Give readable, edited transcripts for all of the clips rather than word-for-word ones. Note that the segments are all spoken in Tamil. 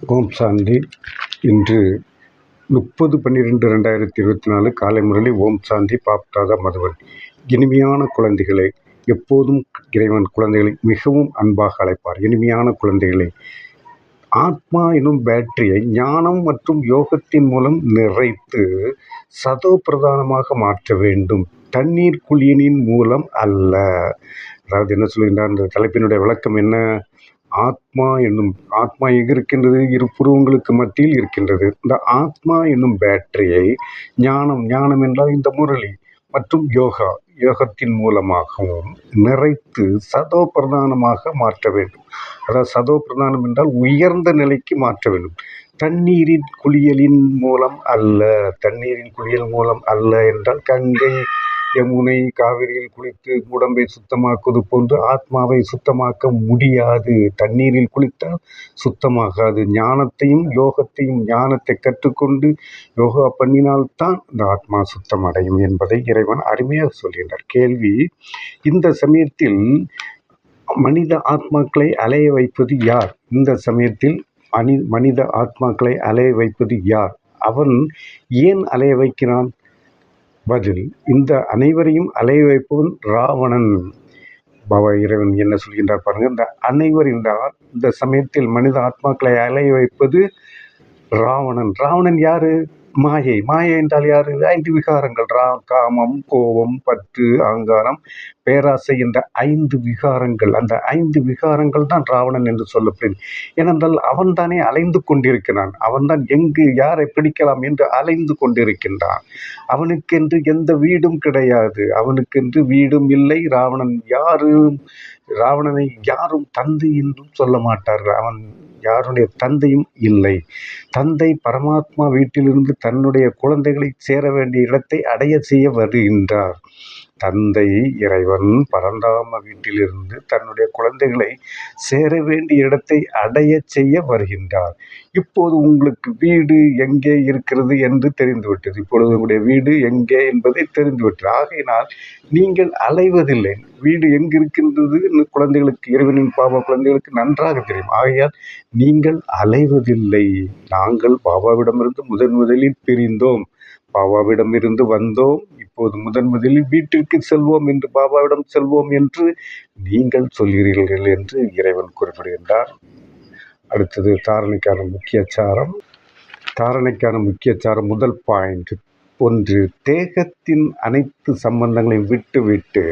ஓம் சாந்தி. இன்று 30/12/2024 காலை முரளி. ஓம் சாந்தி. பாப்தாதா மதுவன். இனிமையான குழந்தைகளை, எப்போதும் இறைவன் குழந்தைகளை மிகவும் அன்பாக அழைப்பார். இனிமையான குழந்தைகளை, ஆத்மா எனும் பேட்டரியை ஞானம் மற்றும் யோகத்தின் மூலம் நிறைத்து சதோ பிரதானமாக மாற்ற வேண்டும், தண்ணீர் குளியலின் மூலம் அல்ல. அதாவது என்ன சொல்கின்றார்? அந்த தலைப்பினுடைய விளக்கம் என்ன? ஆத்மா எங்கு இருக்கின்றது? இரு புருவங்களுக்கு மத்தியில் இருக்கின்றது. இந்த ஆத்மா என்னும் பேட்டரியை ஞானம் என்றால் இந்த முரளி மற்றும் யோகத்தின் மூலமாகவும் நிறைத்து சதோ பிரதானமாக மாற்ற வேண்டும். அதாவது சதோ பிரதானம் என்றால் உயர்ந்த நிலைக்கு மாற்ற வேண்டும். தண்ணீரின் குளியலின் மூலம் அல்ல. தண்ணீரின் குளியல் மூலம் அல்ல என்றால் கங்கை, யமுனை, காவிரியில் குளித்து உடம்பை சுத்தமாக்குவது போன்று ஆத்மாவை சுத்தமாக்க முடியாது. தண்ணீரில் குளித்தால் சுத்தமாகாது. ஞானத்தை கற்றுக்கொண்டு யோகா பண்ணினால்தான் இந்த ஆத்மா சுத்தமடையும் என்பதை இறைவன் அருமையாக சொல்கின்றார். கேள்வி: இந்த சமயத்தில் மனித ஆத்மாக்களை அலைய வைப்பது யார்? இந்த சமயத்தில் மனித ஆத்மாக்களை அலைய வைப்பது யார்? அவன் ஏன் அலைய வைக்கிறான்? பதில்: இந்த அனைவரையும் அலைய வைப்பவன் ராவணன். பாபா இறைவன் என்ன சொல்கின்றார் பாருங்க. இந்த அனைவரின் இந்த சமயத்தில் மனித ஆத்மாக்களை அலைய வைப்பது ராவணன். ராவணன் யாரு? மாயை. மாயை என்றால் யாரு? 5 விகாரங்கள். காமம், கோபம், பற்று, அகங்காரம், பேராசை என்ற 5 விகாரங்கள். அந்த 5 விகாரங்கள் தான் ராவணன் என்று சொல்லப்படுகிறது. ஏனென்றால் அவன் தானே அலைந்து கொண்டிருக்கிறான். அவன்தான் எங்கு யாரை பிடிக்கலாம் என்று அலைந்து கொண்டிருக்கின்றான். அவனுக்கென்று எந்த வீடும் கிடையாது. அவனுக்கென்று வீடும் இல்லை. ராவணனை யாரும் தந்தை என்றும் சொல்ல மாட்டார்கள். அவன் யாருடைய தந்தையும் இல்லை. தந்தை பரமாத்மா வீட்டிலிருந்து தன்னுடைய குழந்தைகளை சேர வேண்டிய இடத்தை அடைய செய்ய வருகின்றார். தந்தை இறைவன் பரந்தாம வீட்டிலிருந்து தன்னுடைய குழந்தைகளை சேர வேண்டிய இடத்தை அடைய செய்ய வருகின்றார். இப்போது உங்களுக்கு வீடு எங்கே இருக்கிறது என்று தெரிந்துவிட்டது. இப்பொழுது உங்களுடைய வீடு எங்கே என்பதை தெரிந்துவிட்டது. ஆகையினால் நீங்கள் அலைவதில்லை. வீடு எங்கு இருக்கின்றது குழந்தைகளுக்கு, இறைவனின் பாபா குழந்தைகளுக்கு நன்றாக தெரியும். ஆகையால் நீங்கள் அலைவதில்லை. நாங்கள் பாபாவிடமிருந்து முதலில் பிரிந்தோம், பாபாவிடமிருந்து வந்தோம். இப்போது முதலில் வீட்டிற்கு செல்வோம் என்று, பாபாவிடம் செல்வோம் என்று நீங்கள் சொல்கிறீர்கள் என்று இறைவன் குறிப்பிடுகின்றார். அடுத்தது தாரணைக்கான முக்கிய சாரம். முதல் பாயிண்ட். 1. தேகத்தின் அனைத்து சம்பந்தங்களையும் விட்டு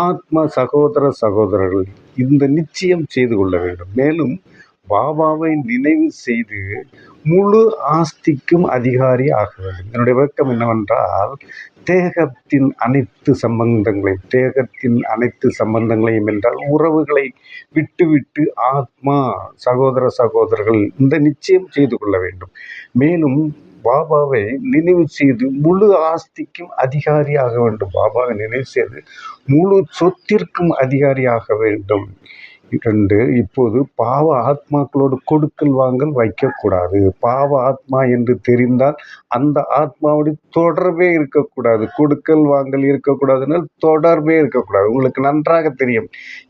ஆத்ம சகோதரர்கள் இந்த நிச்சயம் செய்து கொள்ள வேண்டும். மேலும் பாபாவை நினைவு செய்து முழு ஆஸ்திக்கும் அதிகாரி ஆக வேண்டும். என்னுடைய விளக்கம் என்னவென்றால், தேகத்தின் அனைத்து சம்பந்தங்களையும் என்றால் உறவுகளை விட்டு ஆத்மா சகோதரர்கள் இந்த நிச்சயம் செய்து கொள்ள வேண்டும். மேலும் பாபாவை நினைவு செய்து முழு ஆஸ்திக்கும் அதிகாரியாக வேண்டும். பாபாவை நினைவு செய்து முழு சொத்திற்கும் அதிகாரியாக வேண்டும். 2. இப்போது பாவ ஆத்மாக்களோடு கொடுக்கல் வாங்கல் வைக்கக்கூடாது. பாவ ஆத்மா என்று தெரிந்தால் அந்த ஆத்மாவோடு தொடர்பே இருக்கக்கூடாது. கொடுக்கல் வாங்கல் இருக்கக்கூடாதுனால் தொடர்பே இருக்கக்கூடாது. உங்களுக்கு நன்றாக தெரியும்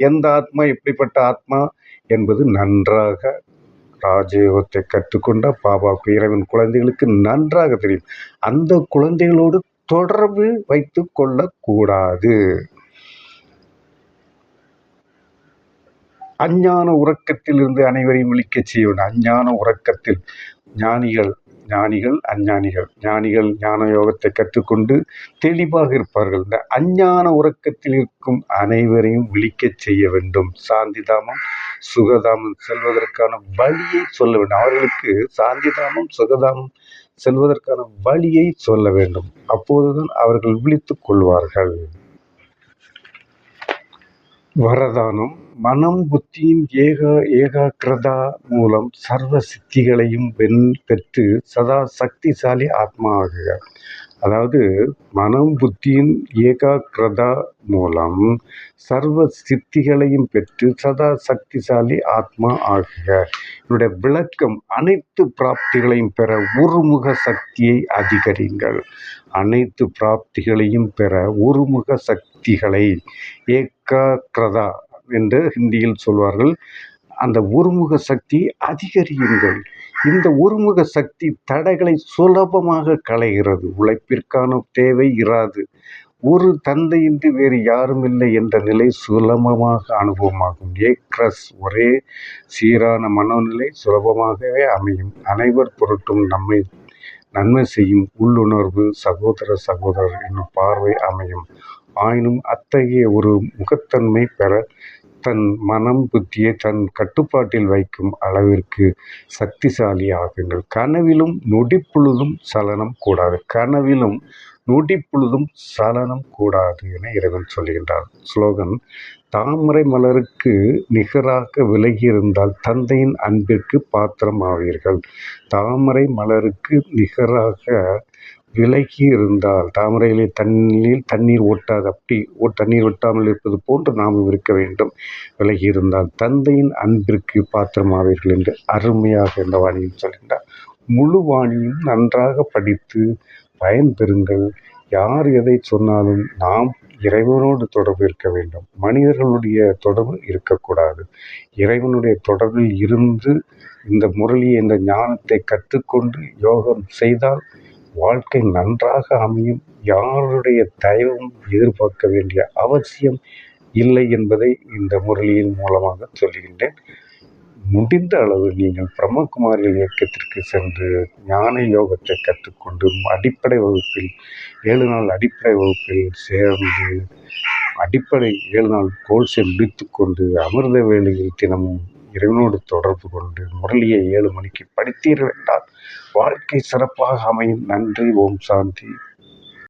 எந்த ஆத்மா எப்படிப்பட்ட ஆத்மா என்பது. நன்றாக ராஜயோகத்தை கற்றுக்கொண்ட பாபாவுக்கு, இறைவன் குழந்தைகளுக்கு நன்றாக தெரியும். அந்த குழந்தைகளோடு தொடர்பு வைத்து கொள்ளக்கூடாது. அஞ்ஞான உறக்கத்தில் இருந்து அனைவரையும் விழிக்க செய்ய வேண்டும். அஞ்ஞான உறக்கத்தில் ஞானிகள் ஞான யோகத்தை கற்றுக்கொண்டு தெளிவாக இருப்பார்கள். இந்த அஞ்ஞான உறக்கத்தில் இருக்கும் அனைவரையும் விழிக்க செய்ய வேண்டும். சாந்திதாமம், சுகதாமம் செல்வதற்கான வழியை சொல்ல வேண்டும். அவர்களுக்கு சாந்திதாமம், சுகதாமம் செல்வதற்கான வழியை சொல்ல வேண்டும். அப்போதுதான் அவர்கள் விழித்துக் கொள்வார்கள். வரதானம். மனம் புத்தியின் ஏகாக்கிரதா மூலம் சர்வ சித்திகளையும் பெற்று சதா சக்திசாலி ஆத்மா ஆகுக. அதாவது மனம் புத்தியின் ஏகாக்கிரதா மூலம் சர்வ சித்திகளையும் பெற்று சதா சக்திசாலி ஆத்மா ஆகுக. என்னுடைய விளக்கம்: அனைத்து பிராப்திகளையும் பெற ஒருமுக சக்தியை அதிகரிங்கள். அனைத்து பிராப்திகளையும் பெற ஒருமுக சக்திகளை ஏகாக்கிரதா என்று ஹிந்தியில் சொல்வார்கள். அந்த ஒருமுக சக்தியை அதிகரியுங்கள். இந்த ஒருமுக சக்தி தடைகளை சுலபமாக களைகிறது. உழைப்பிற்கான தேவை இராது. ஒரு தந்தையின்றி வேறு யாரும் இல்லை என்ற நிலை சுலபமாக அனுபவமாகும். ஏக்ரஸ் ஒரே சீரான மனோநிலை சுலபமாகவே அமையும். அனைவர் பொருட்டும் நம்மை நன்மை செய்யும் உள்ளுணர்வு சகோதரர் என்னும் பார்வை அமையும். ஆயினும் அத்தகைய ஒரு முகத்தன்மை பெற தன் மனம் புத்தியை தன் கட்டுப்பாட்டில் வைக்கும் அளவிற்கு சக்திசாலி ஆகுங்கள். கனவிலும் நொடிப்பொழுதும் சலனம் கூடாது. கனவிலும் நொடிப்பொழுதும் சலனம் கூடாது என இறைவன் சொல்கின்றார். ஸ்லோகன்: தாமரை மலருக்கு நிகராக விலகியிருந்தால் தந்தையின் அன்பிற்கு பாத்திரம் ஆவீர்கள். தாமரை மலருக்கு நிகராக விலகி இருந்தால், தாமரையிலே தண்ணீர் ஒட்டாது, அப்படி தண்ணீர் ஒட்டாமல் இருப்பது போன்று நாமும் இருக்க வேண்டும். விலகி இருந்தால் தந்தையின் அன்பிற்கு பாத்திரமாவீர்கள் என்று அருமையாக இந்த வாணியில் சொல்கின்றார். முழு வாணியும் நன்றாக படித்து பயன் பெறுங்கள். யார் எதை சொன்னாலும் நாம் இறைவனோடு தொடர்பு இருக்க வேண்டும். மனிதர்களுடைய தொடர்பு இருக்கக்கூடாது. இறைவனுடைய தொடர்பில் இருந்து இந்த முரளியை, இந்த ஞானத்தை கற்றுக்கொண்டு யோகம் செய்தால் வாழ்க்கை நன்றாக அமையும். யாருடைய தயவும் எதிர்பார்க்க வேண்டிய அவசியம் இல்லை என்பதை இந்த முரளியின் மூலமாக சொல்கின்றேன். முடிந்த அளவு நீங்கள் பிரம்மகுமாரிகள் இயக்கத்திற்கு சென்று ஞான யோகத்தை கற்றுக்கொண்டு அடிப்படை வகுப்பில் 7 நாள் அடிப்படை வகுப்பில் சேர்ந்து அடிப்படை 7 நாள் கோர்ஸை முடித்து கொண்டு அமிர்த வேளையில் தினமும் இறைவனோடு தொடர்பு கொண்டு முரளியை 7 மணிக்கு படித்தீர்கள் என்றால் வாழ்க்கை சிறப்பாக அமையும். நன்றி. ஓம் சாந்தி.